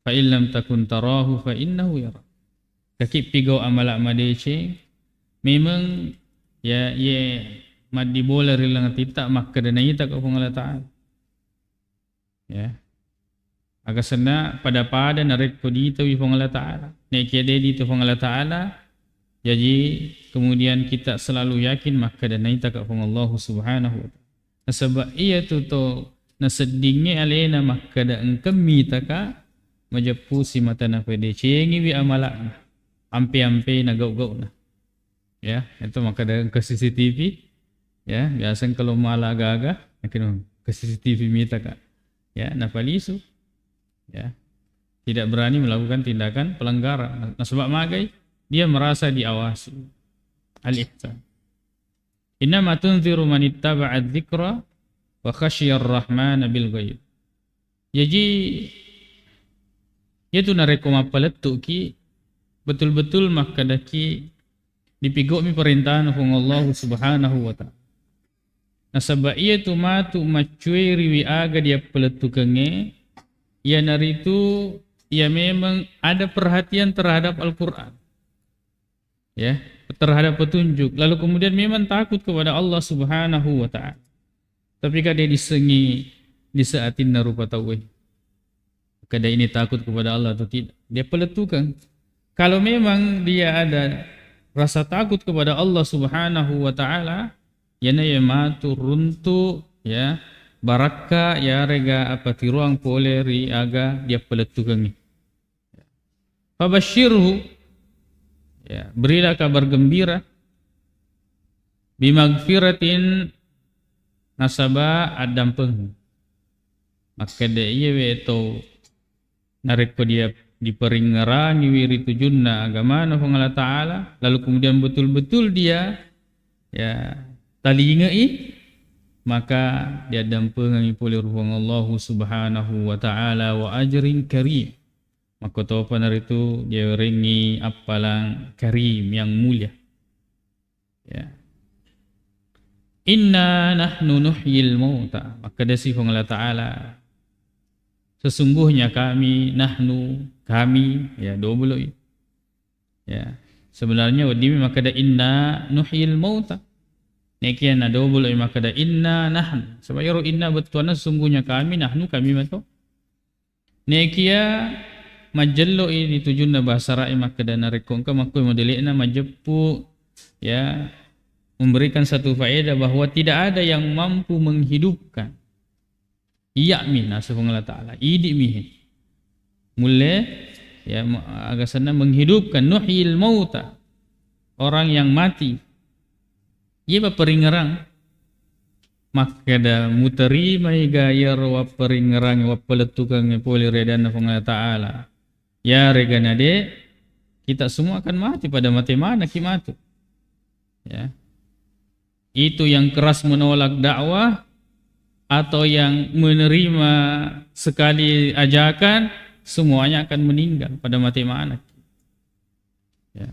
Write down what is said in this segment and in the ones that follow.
fa illam takun tarahu fa innahu yara. Kaki pigo amalak madece memang ya ye madi bola rilang tita maka denai tak ko Allah Taala. Ya. Aga sana pada narik ko dito wi Allah Taala. Nek kede dito Allah Taala jadi kemudian kita selalu yakin maka denai tak ko Allah Subhanahu wa taala. Sebab ia tu to nasedingnya alena maka da engkemi taka majapu si mata na pede cengi wi amalak ampe-ampe na gau-gau na. Ya, itu maka ada ke CCTV. Ya, biasa kalau malah agak-agak mungkin ke CCTV mita kak. Ya, napalisu. Ya. Tidak berani melakukan tindakan pelanggaran. Nah, sebab magai dia merasa diawasi. Al-ihsan. Innama tunziru man ittaba'a dzikra wa khasyiyar rahmana bil ghaib. Jadi itu nareko mapaletu ki betul-betul makadaki dipigok mi perintahan ng Allah Subhanahu wa taala. Nasaba iya tu matu macuai riwi aga dia peletukenge ya naritu ya memang ada perhatian terhadap Al-Qur'an. Ya, terhadap petunjuk. Lalu kemudian memang takut kepada Allah Subhanahu wa taala. Tapi kada disengi di saatin narupa tauwe. Kada ini takut kepada Allah atau tidak. Dia peletukan. Kalau memang dia ada rasa takut kepada Allah Subhanahu wa taala, yana ya matu runtu ya baraka ya rega apa tiruang poleri aga dia peletukan. Fabashirhu ya berilah kabar gembira bimagfiratin nasaba adampeng. Maka dia weto narik ko dia diperingarani wiri tujunna agama na Allah Ta'ala, lalu kemudian betul-betul dia ya talingai, maka dia dampengi pulih ruang Allah Subhanahu wa Ta'ala wa ajrin karim. Maka topan itu dia ringi apalang karim yang mulia. Ya. Inna nahnu nuhyil mauta. Maka dasi Allah Ta'ala, sesungguhnya kami, nahnu, kami, ya double ya. Sebenarnya wadimi maka da inna nuhyil mauta. Nekian na double maka da inna nahnu. Sebab yaro inna betuana sesungguhnya kami, nahnu kami mato. Nekia majallo ini tujunna bahasa rai maka da narekong ka maka modelina majepu ya memberikan satu faedah bahwa tidak ada yang mampu menghidupkan. Iya min asal Allah Ta'ala idi mihin mulai ya agak sana menghidupkan nuhyil mauta orang yang mati ia peringerang maka da muteri mai gaya wa peringerang wa peletukang poli redan Allah Ta'ala ya regana de kita semua akan mati pada mati mana kimatu ya itu yang keras menolak dakwah atau yang menerima sekali ajakan semuanya akan meninggal pada mati mana. Ya.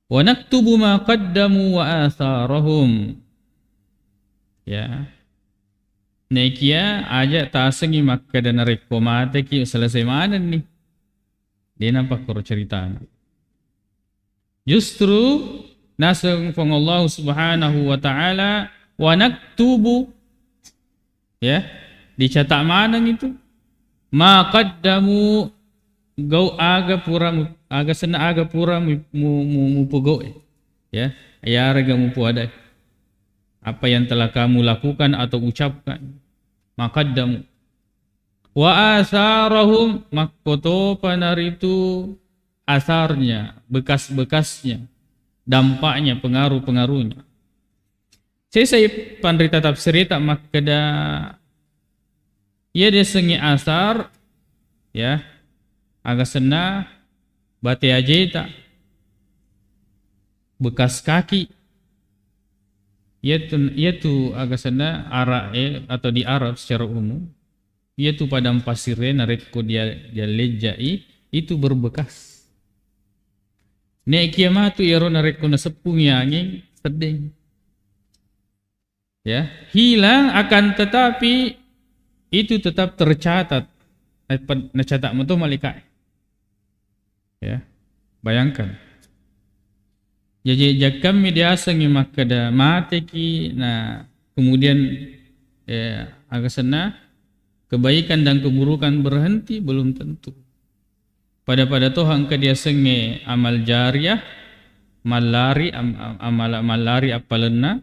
Wa naktubu ma qaddamu wa atharahum. Ya. Nekia aja tasengi maka dan rekko mate ki selesai mana nih. Dia nampak kor cerita. Justru nasang Allah Subhanahu wa taala wa naktubu ya dicatat mana itu ma qaddamu gau aga pura aga sena aga pura mu pego ya ya raga mu puada apa yang telah kamu lakukan atau ucapkan ma qaddamu wa asarahum makoto panar itu asarnya bekas-bekasnya dampaknya pengaruh-pengaruhnya. Saya pandrita tafsir tak makada ia desengi asar ya agak sena bate aja tak bekas kaki ia tu agak sena Arab atau di Arab secara umum ia tu padang pasirnya narekko dia lejai itu berbekas nek kiamat tu iro narekko na sepung angin sedeng ya hilang akan tetapi itu tetap tercatat catak moto malika. Ya. Bayangkan. Jadi jakam media sengi makada mate ki na kemudian agak sana kebaikan dan keburukan berhenti belum tentu. Pada toh angka dia senge amal jariah malari amal malari apalena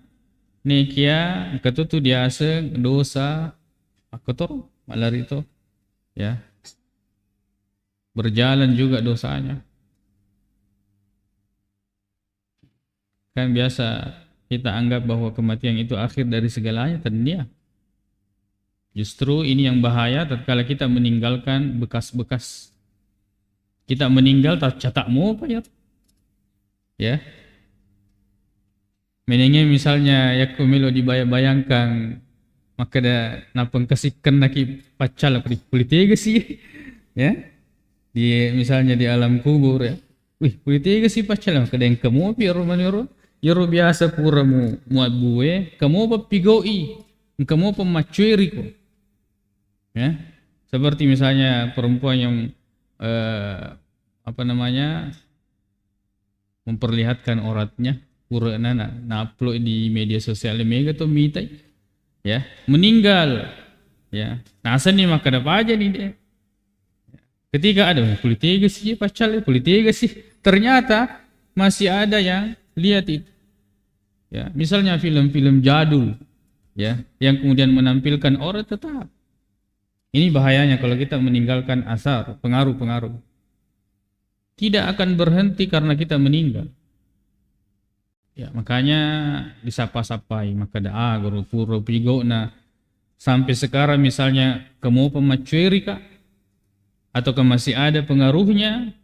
nekia ketutu dia ase dosa akotor malari itu ya berjalan juga dosanya. Kan biasa kita anggap bahwa kematian itu akhir dari segalanya, ternyata justru ini yang bahaya tatkala kita meninggalkan bekas-bekas. Kita meninggal tak catak mau apa ya? Ya. Menengnya misalnya ya kumelo dibayangkan maka ada napang kasikan naki pacal politik sih ya. Di misalnya di alam kubur ya. Wih, politik sih pacal maka ada yang kamu biar maniro. Yoro biasa pura mu buwe, kamu apa pigoi, kamu apa macuiri ko, ya, seperti misalnya perempuan yang memperlihatkan auratnya, pura na upload di media sosial mega tuh mitai, ya, meninggal, ya, nasa nih maka dapat aja nih deh, ketika ada politik sih pacal, politik sih, ternyata masih ada yang lihat itu. Ya, misalnya film-film jadul ya yang kemudian menampilkan orang tetap. Ini bahayanya kalau kita meninggalkan asar, pengaruh-pengaruh. Tidak akan berhenti karena kita meninggal. Ya, makanya disapa-sapai maka daa guru puro pigo na sampai sekarang misalnya kamu pemacueri kah atau masih ada pengaruhnya,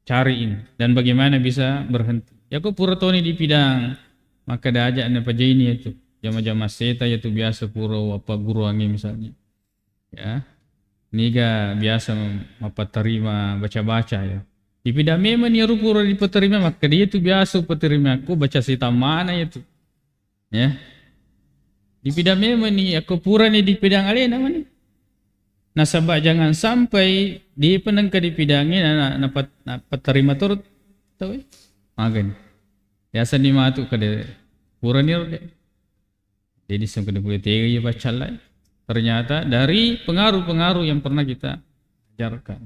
cari ini dan bagaimana bisa berhenti. Ya kok pura toni di bidang maka dah ajak na ini itu jama-jama seta yaitu biasa pura apa guru angin misalnya ya niga biasa apa terima baca-baca ya di bidang memang ya pura di peterima maka dia itu biasa peterima aku baca seta mana itu ya di bidang memang nih aku pura nih di bidang alih namanya nasabah jangan sampai di penengka di bidangnya napat terima turut tahu magan biasa di matu kada pura ni rode jadi sampai kada boleh tega ya baca lah ternyata dari pengaruh-pengaruh yang pernah kita ajarkan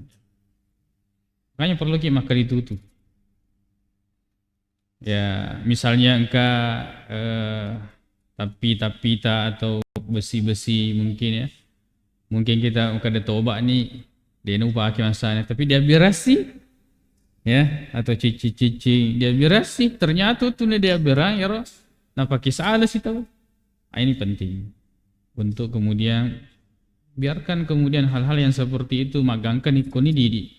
makanya perlu kita makan ditutup ya misalnya engkau tapi-tapita atau besi-besi mungkin ya mungkin kita kada tobat ni dia nupa pakai masanya tapi dia birasi ya atau cici-cici dia birasi ternyata tuh dia berang ya roh nah pakai salah sih tahu ini penting untuk kemudian biarkan kemudian hal-hal yang seperti itu magangkan ikoni didi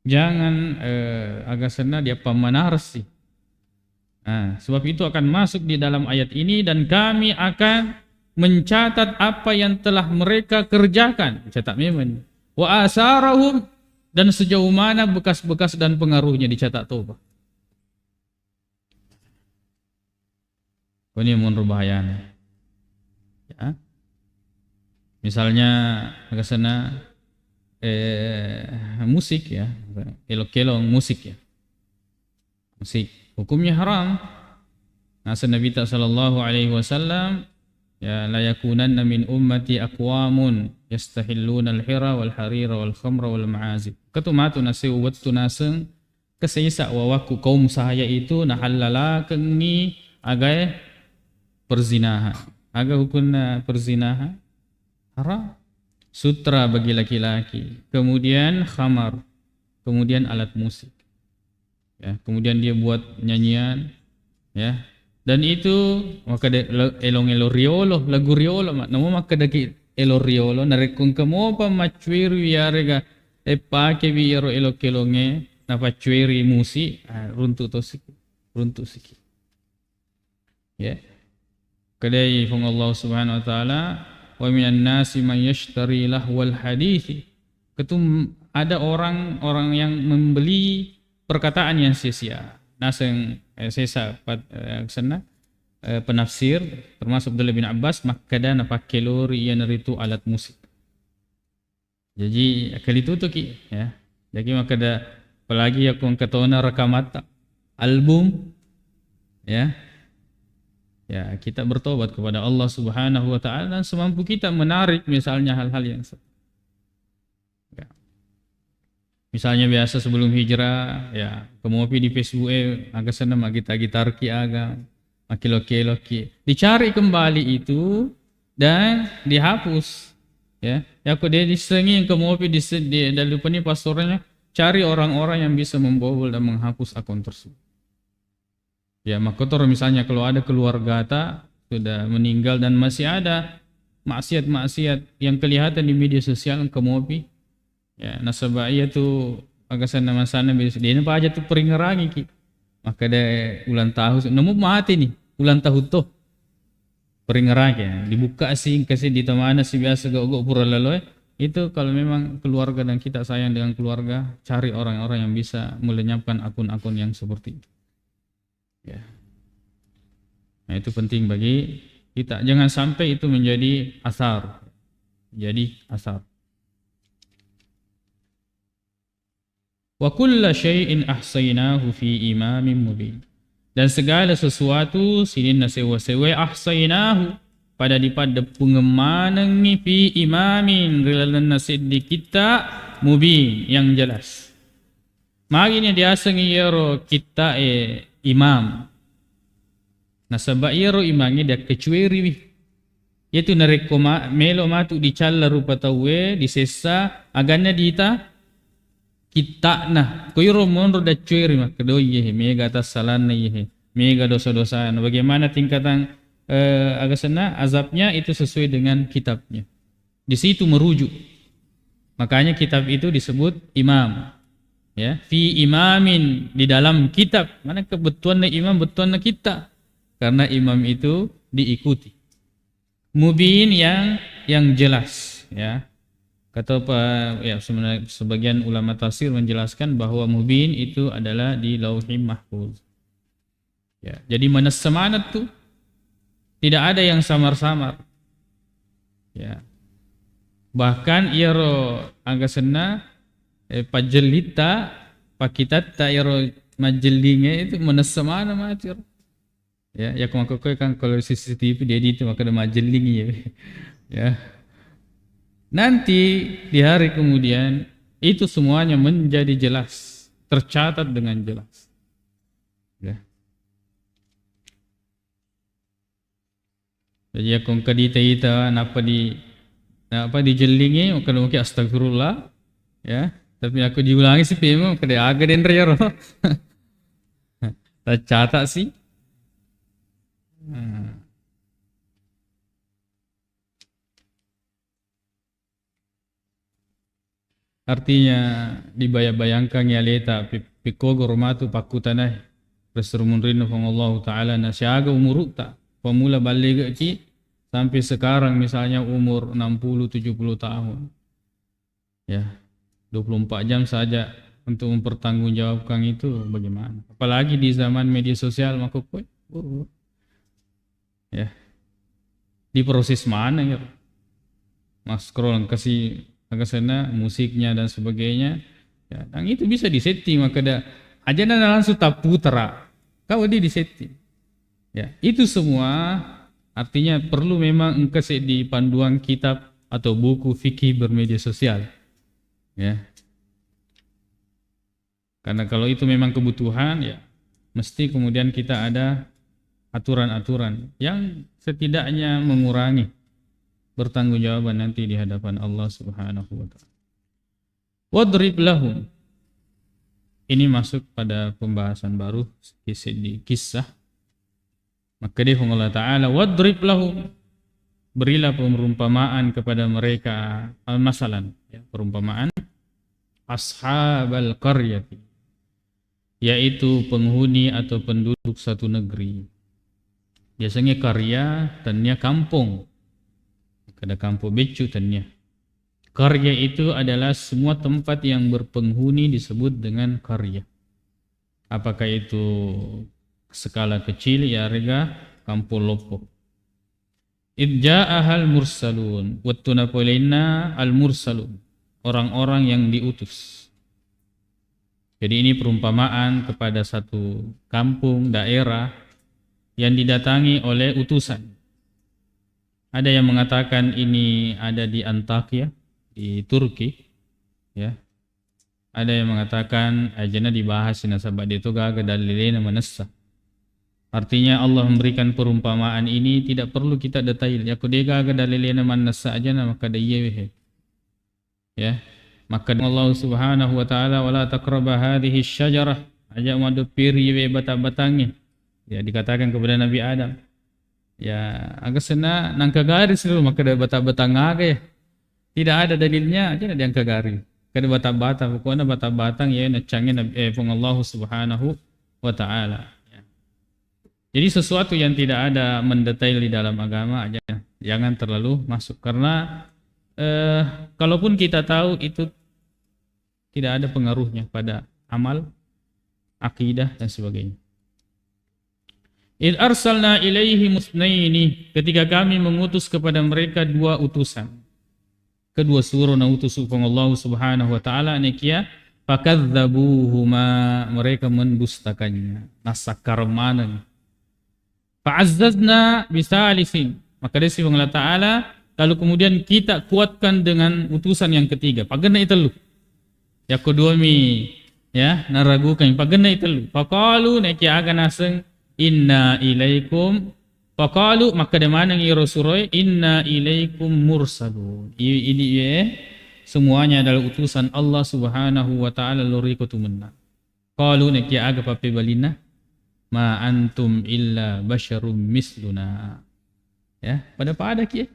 jangan agak sena dia pemanaras sih sebab itu akan masuk di dalam ayat ini dan kami akan mencatat apa yang telah mereka kerjakan catat memang wa asarahum dan sejauh mana bekas-bekas dan pengaruhnya dicatat toba. Ini menurut bahayanya. Ya. Misalnya agak sana musik ya, elok-elok musik ya. Musik hukumnya haram. Nasa Nabi sallallahu alaihi wasallam ya la yakunanna min ummati aqwamun yastahilluna al-hira wal harira wal khamra wal ma'azib katumatu nasi wattu naseng kesisa wawaku kaum saya itu nahallala kengi agai perzinahan aga hukumna perzinahan haram sutra bagi laki-laki kemudian khamar kemudian alat musik ya kemudian dia buat nyanyian ya dan itu maka elong riolo lagu riolo namo maka daki elo riolo narekung kamo pa macuiri yarega pake biaro elo kelonge na pacuiri musi runtu tosik runtu siki ya kadai fung Allah subhanahu wa taala wa minan nasi man yashtari lahwal hadithi ketum ada orang yang membeli perkataan yang sia-sia naseng sesa sana penafsir termasuk Abdullah bin Abbas makada napakelori yang itu alat musik Jadi kali itu tu ki ya. Jadi maka ada apalagi aku ketona rekamat album ya. Ya, kita bertobat kepada Allah Subhanahu wa taala dan semampu kita menarik misalnya hal-hal yang ya. Misalnya biasa sebelum hijrah ya, kemopi di Facebook agak sana gitar ki aga loki dicari kembali itu dan dihapus ya. Ya aku dia disengi kemopi di dan lupa nih pastornya cari orang-orang yang bisa membobol dan menghapus akun tersebut. Ya, maka misalnya kalau ada keluarga sudah meninggal dan masih ada maksiat-maksiat yang kelihatan di media sosial kemopi ya nasabah ia tu agak sana bisa dia apa aja tu peringerangi ki maka ada ulang tahun nemu mati nih ulang tahun tuh peringerangi ya dibuka sih kasih di mana sih biasa gak pura lalu itu kalau memang keluarga dan kita sayang dengan keluarga cari orang-orang yang bisa melenyapkan akun-akun yang seperti itu ya. Nah itu penting bagi kita jangan sampai itu menjadi asar wa kulla syai'in ahsaynahu fi imamin mubin dan segala sesuatu sinin na sewa-sewa ahsaynahu pada dipada pengemanangi fi imamin rilalan nasid di kita mubin yang jelas magini diasangi yero kita imam nasaba yero imangi dia kecueri yaitu narekoma melo matu dicalla rupa tawe disesa agana dita kita nah koiro monro da cueri mak kedoi mega atas salan mega dosa-dosa bagaimana tingkatan agasana azabnya itu sesuai dengan kitabnya di situ merujuk makanya kitab itu disebut imam ya fi imamin di dalam kitab mana kebetulan imam betulan kita karena imam itu diikuti mubin yang jelas ya. Kata ya sebagian ulama tafsir menjelaskan bahwa mubin itu adalah di Lauhul Mahfuz. Ya, jadi mana semangat tuh tidak ada yang samar-samar. Ya. Bahkan iro angga sena pajelita pakitata iro majelinge itu mana semana macam. Ya, ya kan kalau CCTV dia itu maka ada majeling ya. Ya. Nanti di hari kemudian itu semuanya menjadi jelas, tercatat dengan jelas. Ya. Jadi aku kadita ita napa dijelingi mungkin astagfirullah ya. Tapi aku diulangi sih memang kada aga den rero. Tercatat sih. Artinya dibayang-bayangkan ya leta pikogo rumatu pakutanah resumun rinu Allah taala nasyaga umur tak pemula balik ki sampai sekarang misalnya umur 60 70 tahun ya 24 jam saja untuk mempertanggungjawabkan itu bagaimana apalagi di zaman media sosial maka ya di proses mana ya mas scroll kasih agak sana musiknya dan sebagainya ya, dan itu bisa disetting maka ada aja langsung tak putra kau di disetting ya itu semua artinya perlu memang engkau di panduan kitab atau buku fikih bermedia sosial ya karena kalau itu memang kebutuhan ya mesti kemudian kita ada aturan-aturan yang setidaknya mengurangi bertanggungjawaban nanti di hadapan Allah Subhanahu wa taala. Wadrib lahum. Ini masuk pada pembahasan baru di kisah. Maka dia Allah taala wadrib lahum. Berilah perumpamaan kepada mereka masalan ya, perumpamaan ashabal qaryati yaitu penghuni atau penduduk satu negeri. Biasanya karya tanya kampung. Kada kampung becu tanya. Karya itu adalah semua tempat yang berpenghuni disebut dengan karya. Apakah itu skala kecil ya rega kampung lopo. Idja'ahal mursalun wattuna poilina al mursalun. orang-orang yang diutus. Jadi ini perumpamaan kepada satu kampung, daerah yang didatangi oleh utusan. Ada yang mengatakan ini ada di Antakya, di Turki, ya. Ada yang mengatakan ajana dibahas sahabat itu gaga dalilena manassa. Artinya Allah memberikan perumpamaan ini tidak perlu kita detail. Ya kudega gaga dalilena manassa aja maka dia ya. Maka Allah Subhanahu wa taala wala taqrabu hadhihi syajarah, ajak madu piri we batang-batangnya. Ya dikatakan kepada Nabi Adam. Ya agak sena nangka garis dulu maka ada batang-batang aga ya. Tidak ada dalilnya aja ada yang ke garis. Kada batang-batang pokoknya batang-batang ya nacangnya Nabi Allah Subhanahu wa taala. Ya. Jadi sesuatu yang tidak ada mendetail di dalam agama aja jangan terlalu masuk karena kalaupun kita tahu itu tidak ada pengaruhnya pada amal, akidah dan sebagainya. Id arsalna ilaihi musnaini, ketika kami mengutus kepada mereka dua utusan. Kedua suruh na utus Allah Subhanahu wa taala nekia fakadzabuhuma, mereka mendustakannya, nasakarmanan. Fa'azzazna bisalisin, maka dari Allah taala lalu kemudian kita kuatkan dengan utusan yang ketiga. Pagana itelu. Ya kedua mi ya naragukan pagana itelu. Faqalu neki aga naseng inna ilaikum. Faqalu maka de mana ngi rasuloi inna ilaikum mursalun. Ini ya semuanya adalah utusan Allah Subhanahu wa taala lori kutumenna. Qalu neki aga pape balina ma antum illa basyarum misluna. Ya pada ki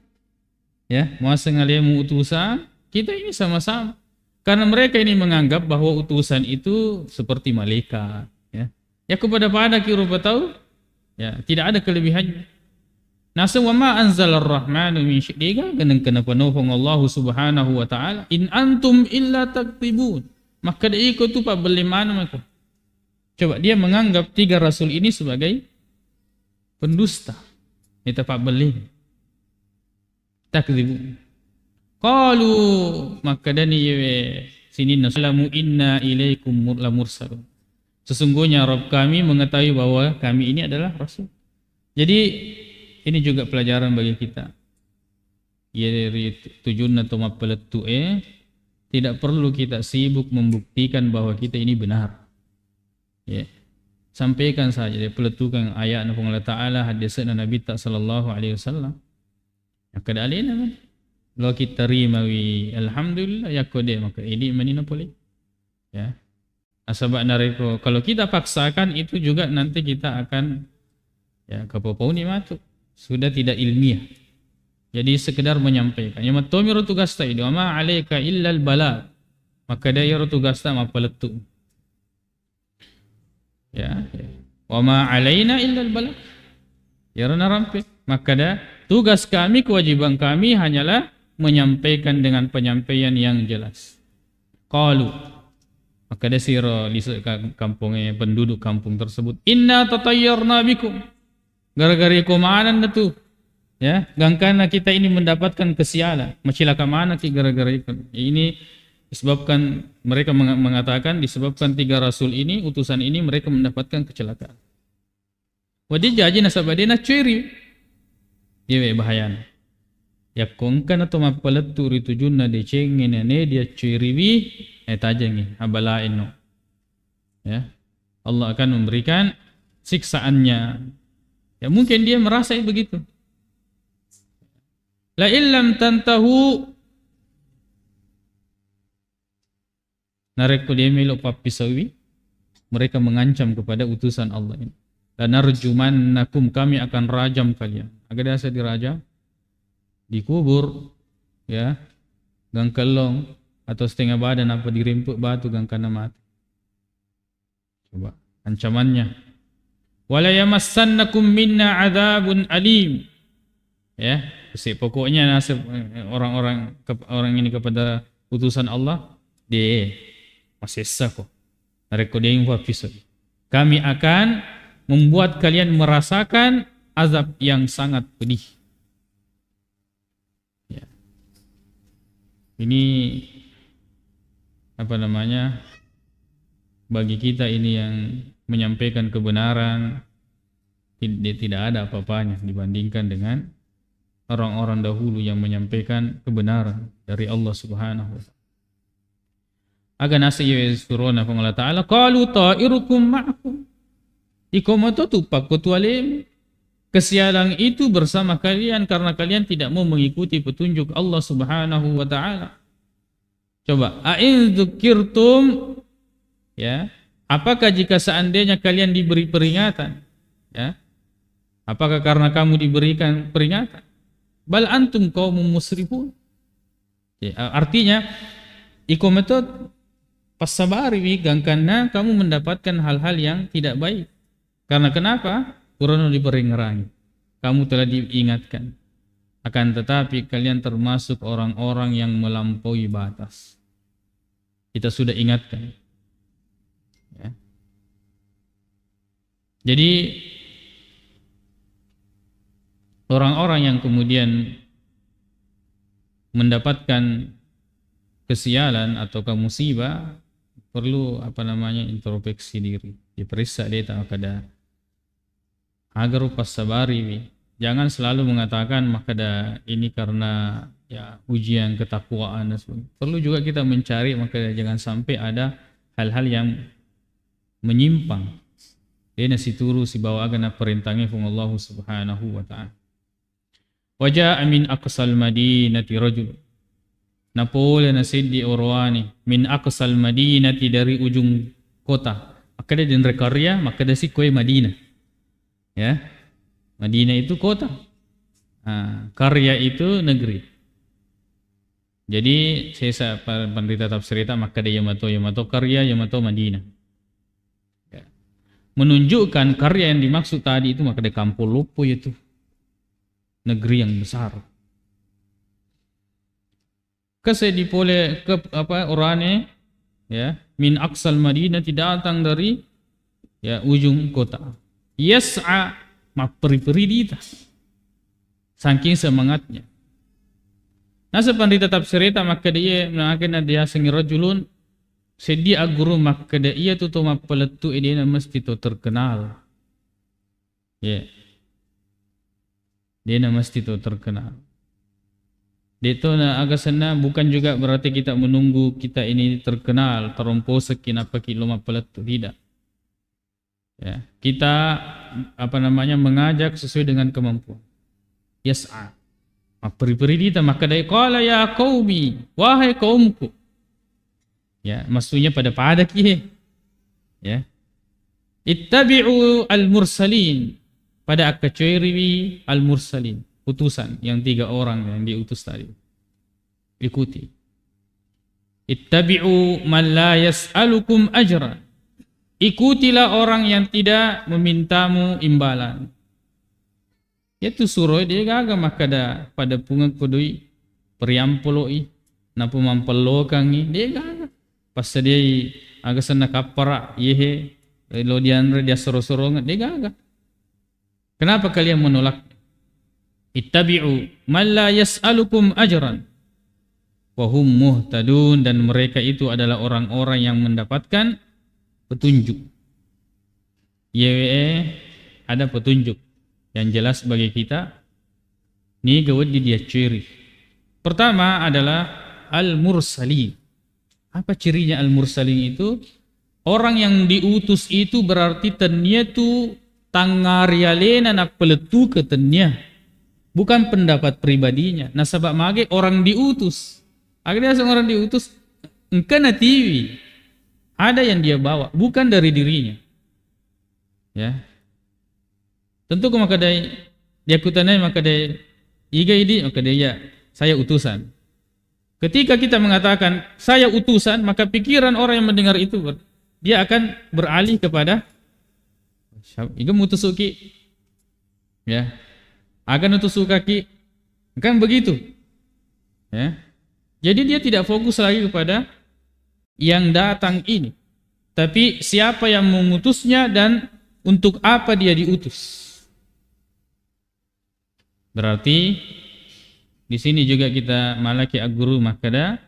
ya, masa ngalimu utusan, kita ini sama-sama. Karena mereka ini menganggap bahwa utusan itu seperti malaikat, ya. Ya kepada kita tahu, ya, tidak ada kelebihannya. Nasa wa ma anzalar rahmanu min syai'in ganang kenapa nofong Allah Subhanahu wa taala in antum illa taktibun. Maka dia ikut tu pak beli mana maka. Coba dia menganggap tiga rasul ini sebagai pendusta. Itu pak beli. Takdzibu. Qalu maka dani sini nasalamu inna ilaikum mursalun. Sesungguhnya Rabb kami mengetahui bahwa kami ini adalah rasul. Jadi ini juga pelajaran bagi kita. Ya dari tujuan atau mapeletu tidak perlu kita sibuk membuktikan bahwa kita ini benar. Ya. Sampaikan saja dia peletukan ayat Allah Taala hadis Nabi sallallahu alaihi wasallam. Ya kada alina man. Lo kita terima wi alhamdulillah ya kode maka ini manina boleh. Ya. Asabak nareko kalau kita paksakan itu juga nanti kita akan ya kapopau ni matu. Sudah tidak ilmiah. Jadi sekedar menyampaikan. Ya matomiru tugasta itu ama alaika illal bala. Maka dia tugasta mapaletu. Ya. Wa ma alaina illal bala. Ya rana rampe. Maka dah tugas kami, kewajiban kami hanyalah menyampaikan dengan penyampaian yang jelas. Qalu, maka dia siro lisuk kampungnya penduduk kampung tersebut. Inna tatayyarna bikum. Gara-gara kumanan itu, ya, gangkana kita ini mendapatkan kesialan. Macilaka mana ki gara-gara itu. Ini disebabkan mereka mengatakan disebabkan tiga rasul ini, utusan ini mereka mendapatkan kecelakaan. Wadi jaji nasabadina curi. Dia bahaya. Ya kongkan atau mapaletu ritujunna de cengin ne dia ciriwi tajangi habalain no. Ya. Allah akan memberikan siksaannya. Ya mungkin dia merasa begitu. La illam tantahu nareku dia melo papisawi, mereka mengancam kepada utusan Allah ini. Dan narjumannakum, kami akan rajam kalian. Agar dasar dirajam, dikubur, ya, gangkelong atau setengah badan apa dirimpuk batu gangkana mati. Coba ancamannya. Wala yamassannakum minna adzabun alim. Ya, pokoknya nasib orang ini kepada utusan Allah dia masih sah kok. Rekoding episode. Kami akan membuat kalian merasakan azab yang sangat pedih. Ya. Ini bagi kita ini yang menyampaikan kebenaran tidak ada apa-apanya dibandingkan dengan orang-orang dahulu yang menyampaikan kebenaran dari Allah Subhanahu wa taala. Agan asa yuzkuruna fa Allah Ta'ala qalu ta'irukum ma'akum. Ikomatu tupak kutualim. Kesialan itu bersama kalian karena kalian tidak mau mengikuti petunjuk Allah Subhanahu wa taala. Coba, a'in dzukirtum, ya. Apakah jika seandainya kalian diberi peringatan, ya? Apakah karena kamu diberikan peringatan? Bal antum qaumun musrifun. Ya, artinya ikomatu pasabari karena kamu mendapatkan hal-hal yang tidak baik. Karena kenapa? Kurang diperingerangi. Kamu telah diingatkan. Akan tetapi kalian termasuk orang-orang yang melampaui batas. Kita sudah ingatkan. Ya. Jadi orang-orang yang kemudian mendapatkan kesialan atau musibah perlu introspeksi diri, diperiksa dia tak ada agar pas sabari. Jangan selalu mengatakan makada ini karena ya ujian ketakwaan. Perlu juga kita mencari, maka jangan sampai ada hal-hal yang menyimpang. Dia nasi turu si bawa agana perintahnya from Allah Subhanahu wa taala. Waja'a min aqsal madinati rajul. Napole na siddi orwani min aqsal madinati, dari ujung kota. Makada din rekarya, makada si kue Madinah. Ya, Madinah itu kota, karya itu negeri. Jadi saya pendeta tafsirita maka dia Yamato karya Yamato Madinah. Ya. Menunjukkan karya yang dimaksud tadi itu maka dia Kampung Lupo itu negeri yang besar. Kasih dipole ke orane ya min aqsal Madinah, tidak datang dari ya ujung kota. Yas'a maperi-peri dita saking semangatnya. Nasa pandita tafsirita maka dia mengakin dia sengirajulun sedia guru maka dia tuh mapeletu dia mesti to terkenal. Ya. Dia mesti to terkenal. Dia tu agak sana bukan juga berarti kita menunggu kita ini terkenal terompo sekian apa kilo mapeletu, tidak. Ya, kita mengajak sesuai dengan kemampuan. Yas'a. Peri-peri kita maka dia qala ya qaumi, wahai kaumku. Ya, maksudnya pada ki. Ya. Ittabi'u al-mursalin, pada akacuiri al-mursalin, utusan yang 3 orang yang diutus tadi. Ikuti. Ittabi'u man la yas'alukum ajran. Ikutilah orang yang tidak memintamu imbalan. Itu suruh dia gaga makada pada pungang kodoi periampoloi napu mampelokangi dia gaga. Pas dia agak sana kapara yehe lo dianre dia soro-sorongan dia gaga. Kenapa kalian menolak? Ittabi'u man la yas'alukum ajran wa hum muhtadun, dan mereka itu adalah orang-orang yang mendapatkan petunjuk. Ada petunjuk yang jelas bagi kita. Ni gawat di dia ciri. Pertama adalah al-mursalin. Apa cirinya al-mursalin itu? Orang yang diutus itu berarti tanya tu tangaryalena nak peletu ke tanya. Bukan pendapat pribadinya. Nasabak mage orang diutus. Akhirnya seorang diutus engkana TV. Ada yang dia bawa, bukan dari dirinya. Ya. Tentu maka dia kutanai maka dia iga ini maka dia ya, saya utusan. Ketika kita mengatakan saya utusan, maka pikiran orang yang mendengar itu dia akan beralih kepada iga mutusuki. Ya. Akan utusukaki. Kan begitu. Ya. Jadi dia tidak fokus lagi kepada yang datang ini, tapi siapa yang mengutusnya dan untuk apa dia diutus. Berarti di sini juga kita malaki aguru makada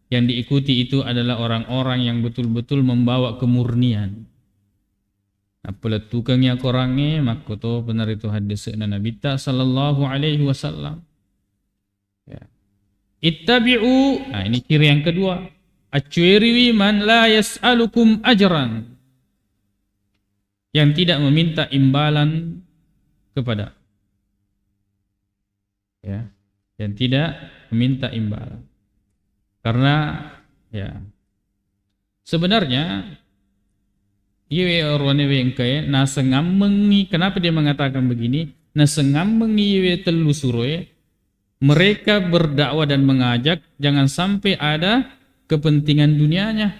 yang diikuti itu adalah orang-orang yang betul-betul membawa kemurnian. Apalah tukangnya korangnya maka tu benar itu hadis Nabi ta sallallahu alaihi wasallam. Ya. Ittabi'u, nah ini ciri yang kedua. Acuiriwi man la yas'alukum ajran, yang tidak meminta imbalan kepada, ya, yang tidak meminta imbalan. Karena ya sebenarnya iwe orwane wengkai nasengammengi, kenapa dia mengatakan begini? Nasengammengi iwe telu suroe, mereka berdakwah dan mengajak jangan sampai ada kepentingan dunianya.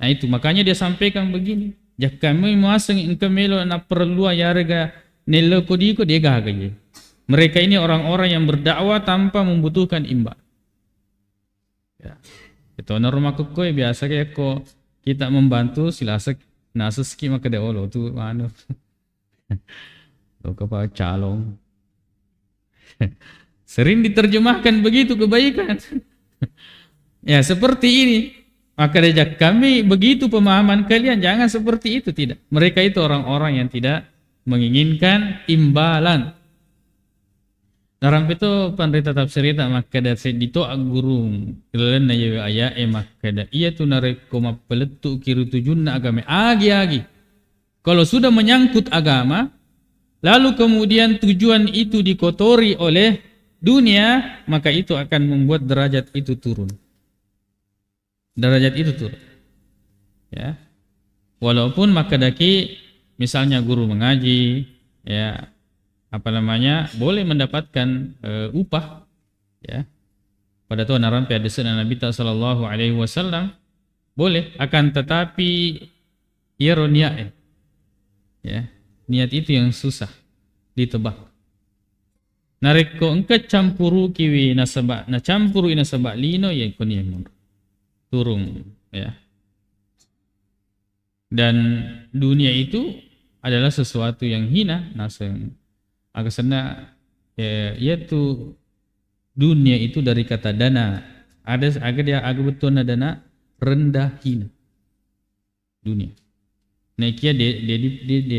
Nah itu makanya dia sampaikan begini. Jak kami masang ingkemelo na perlu ayarga nelo kodiko dia gagaje. Mereka ini orang-orang yang berdakwah tanpa membutuhkan imbal. Ya. Itu norma koi biasa kayak ko kita membantu silasak naseski maka de olo tu anu. Lo kapa calong. Sering diterjemahkan begitu kebaikan. Ya seperti ini. Maka dejak kami begitu pemahaman kalian, jangan seperti itu, tidak. Mereka itu orang-orang yang tidak menginginkan imbalan. Dalam itu penderita tafsir itu maka dari dito agurung kalian na yewa aya maka iya tu nareko mapeletu kiru tujunna agama agi. Kalau sudah menyangkut agama, lalu kemudian tujuan itu dikotori oleh dunia, maka itu akan membuat derajat itu turun. Derajat itu turun. Ya. Walaupun makadaki misalnya guru mengaji, ya boleh mendapatkan upah, ya. Pada tuan narampi hadis Nabi sallallahu alaihi wasallam boleh, akan tetapi ironia, ya. Niat itu yang susah ditebak. Nareko engka campuru kiwi nasabak na campuru ina sabak lino ya ikon yang turun, ya. Dan dunia itu adalah sesuatu yang hina, naseng agak sena ya, yaitu dunia itu dari kata dana. Ada agak betul na dana rendah hina. Dunia. Nekia dia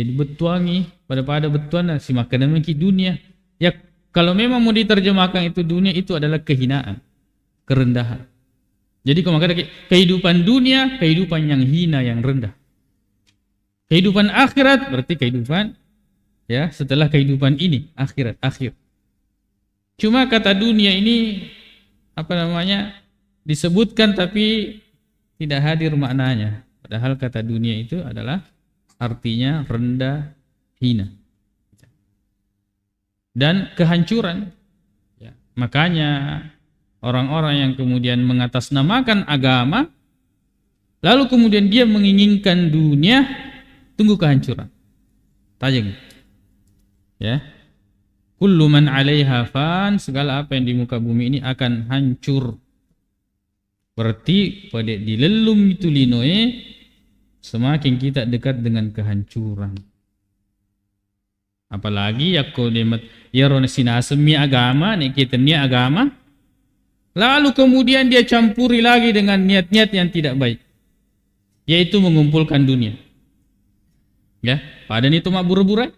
dibetuangi pada betuan si makanan maki dunia. Ya kalau memang mau diterjemahkan itu dunia itu adalah kehinaan, kerendahan. Jadi kalau maka kehidupan dunia, kehidupan yang hina, yang rendah. Kehidupan akhirat berarti kehidupan, ya, setelah kehidupan ini, akhirat, akhir. Cuma kata dunia ini disebutkan tapi tidak hadir maknanya. Padahal kata dunia itu adalah artinya rendah, hina. Dan kehancuran. Ya, makanya orang-orang yang kemudian mengatasnamakan agama, lalu kemudian dia menginginkan dunia, tunggu kehancuran. Tajam. Ya. Kullu man 'alaiha fan, segala apa yang di muka bumi ini akan hancur. Berarti pada dilelum itu linoe, semakin kita dekat dengan kehancuran. Apalagi yakko demet yaron sinasemi agama, nek kita niat agama, lalu kemudian dia campuri lagi dengan niat-niat yang tidak baik, yaitu mengumpulkan dunia. Ya, padahal itu mabura-bura.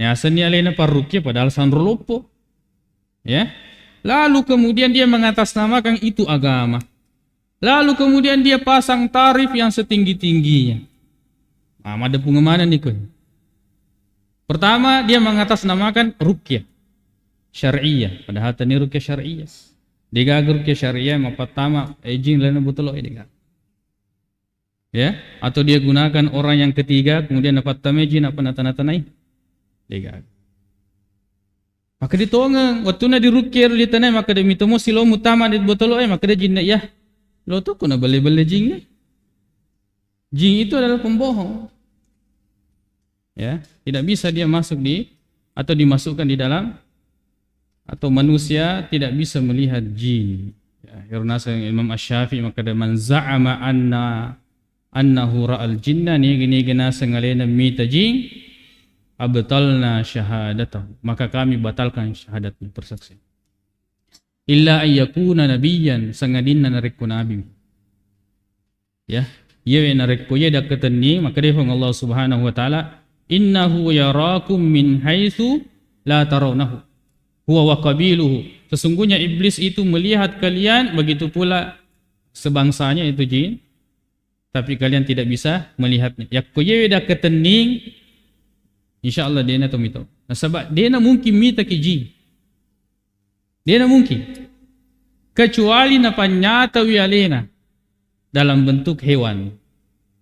Niasan ni alena parukya padahal sanrolopo. Ya. Lalu kemudian dia mengatasnamakan itu agama. Lalu kemudian dia pasang tarif yang setinggi-tingginya. Ada pengemanan nih kau. Pertama dia mengatasnamakan ruqyah syar'iyyah, padahal tani ruqyah syar'iyyah. Dia ruqyah syar'iyyah pertama izin lain betul ini. Ya, atau dia gunakan orang yang ketiga kemudian dapat tamejin apa nata-natanai. Dia. Maka ditongeng waktu na diruqyah di tanah maka dia mitemo silo mutama di betul maka dia jin ya. Lo tu kuna bale-bale jing. Jin itu adalah pembohong. Ya, tidak bisa dia masuk atau dimasukkan di dalam, atau manusia tidak bisa melihat jin. Ya, Irnasa Imam Asy-Syafi'i maka man za'ama annahu ra'al jinna ni gini sengalena mita jin abtalna syahadatahu, maka kami batalkan syahadatnya, persaksian. illa ayyakuna nabiyyan sangadinna narekko nabi. Ya, ye narekko ye dak ketenni maka dia Allah Subhanahu wa taala innahu yarakum min haitsu la tarawnahu huwa wa qabiluhu. Sesungguhnya iblis itu melihat kalian, begitu pula sebangsanya itu jin, tapi kalian tidak bisa melihatnya. Yakko ye dak ketening insyaallah dia na tumito. Nah, sebab dia na mungkin mita ki jin. Dia na mungkin kecuali na panyata wialena dalam bentuk hewan,